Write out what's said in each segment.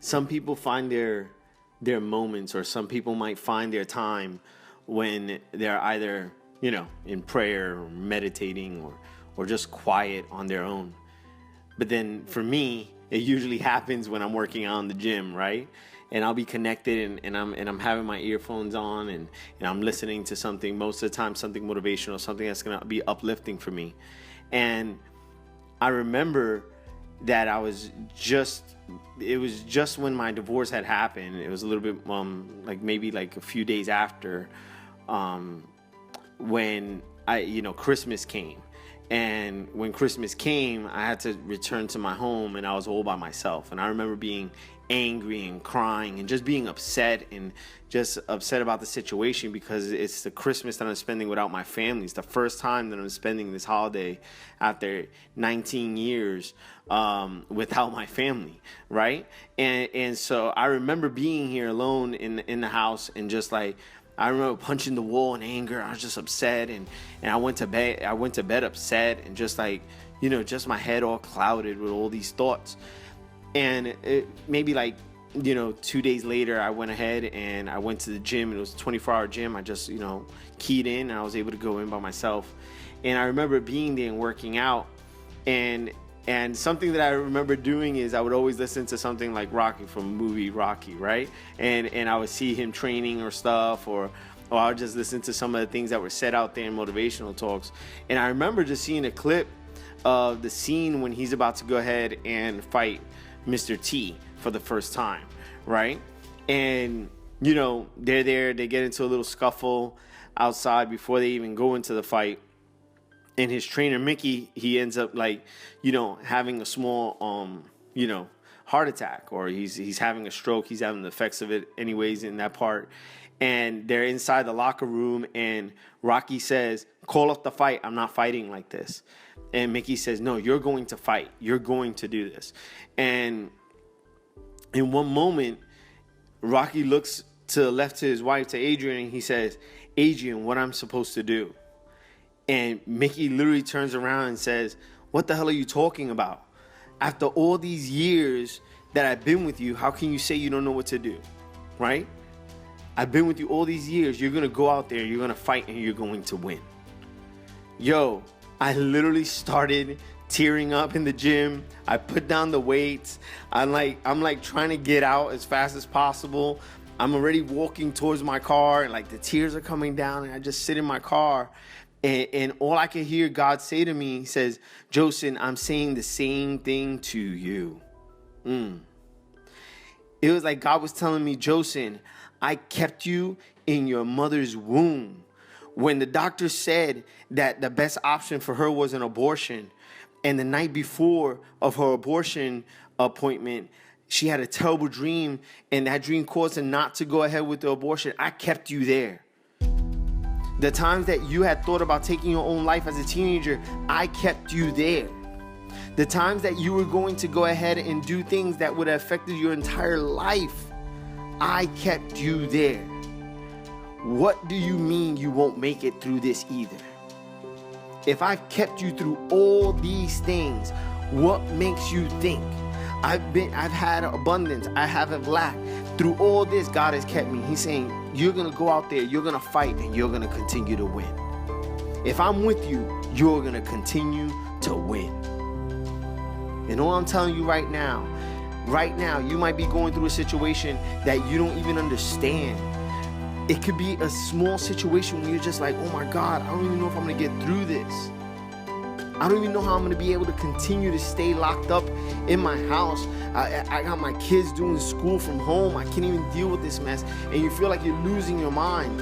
some people find their moments, or some people might find their time when they're either, in prayer or meditating or just quiet on their own. But then for me, it usually happens when I'm working out in the gym, right? And I'll be connected and I'm having my earphones on and I'm listening to something, most of the time something motivational, something that's gonna be uplifting for me. And I remember that it was just when my divorce had happened. It was a little bit maybe a few days after, when Christmas came. And when Christmas came, I had to return to my home and I was all by myself. And I remember being angry and crying and just being upset about the situation, because it's the Christmas that I'm spending without my family. It's the first time that I'm spending this holiday after 19 years without my family, right? And so I remember being here alone in the house, and just I remember punching the wall in anger. I was just upset, and I went to bed upset, and just just my head all clouded with all these thoughts. And maybe 2 days later, I went ahead and I went to the gym. It was a 24-hour gym. I just keyed in, and I was able to go in by myself. And I remember being there and working out, and something that I remember doing is I would always listen to something like Rocky, from the movie Rocky, right? And I would see him training or stuff, or I would just listen to some of the things that were said out there in motivational talks. And I remember just seeing a clip of the scene when he's about to go ahead and fight Mr. T for the first time, right? And they're there, they get into a little scuffle outside before they even go into the fight. And his trainer, Mickey, he ends up having a small, heart attack, or he's having a stroke. He's having the effects of it anyways in that part. And they're inside the locker room, and Rocky says, "Call off the fight. I'm not fighting like this." And Mickey says, "No, you're going to fight. You're going to do this." And in one moment, Rocky looks to the left to his wife, to Adrian, and he says, "Adrian, what I'm supposed to do?" And Mickey literally turns around and says, "What the hell are you talking about? After all these years that I've been with you, how can you say you don't know what to do? Right? I've been with you all these years. You're going to go out there, you're going to fight, and you're going to win." Yo, I literally started tearing up in the gym. I put down the weights. I'm trying to get out as fast as possible. I'm already walking towards my car, and the tears are coming down, and I just sit in my car. And all I can hear God say to me, he says, "Josen, I'm saying the same thing to you." It was like God was telling me, "Josen, I kept you in your mother's womb. When the doctor said that the best option for her was an abortion, and the night before of her abortion appointment, she had a terrible dream, and that dream caused her not to go ahead with the abortion, I kept you there. The times that you had thought about taking your own life as a teenager, I kept you there. The times that you were going to go ahead and do things that would have affected your entire life, I kept you there. What do you mean you won't make it through this either? If I've kept you through all these things, what makes you think? I've had abundance, I haven't lacked. Through all this, God has kept me." He's saying, you're going to go out there, you're going to fight, and you're going to continue to win. If I'm with you, you're going to continue to win. And all I'm telling you right now, you might be going through a situation that you don't even understand. It could be a small situation where you're just like, "Oh my God, I don't even know if I'm going to get through this. I don't even know how I'm going to be able to continue to stay locked up in my house. I got my kids doing school from home. I can't even deal with this mess." And you feel like you're losing your mind.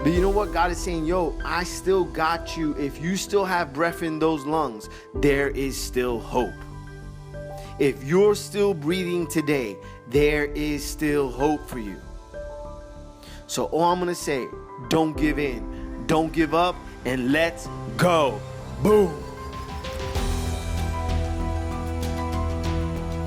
But you know what? God is saying, yo, I still got you. If you still have breath in those lungs, there is still hope. If you're still breathing today, there is still hope for you. So all I'm going to say, don't give in, don't give up, and let's go. Boom.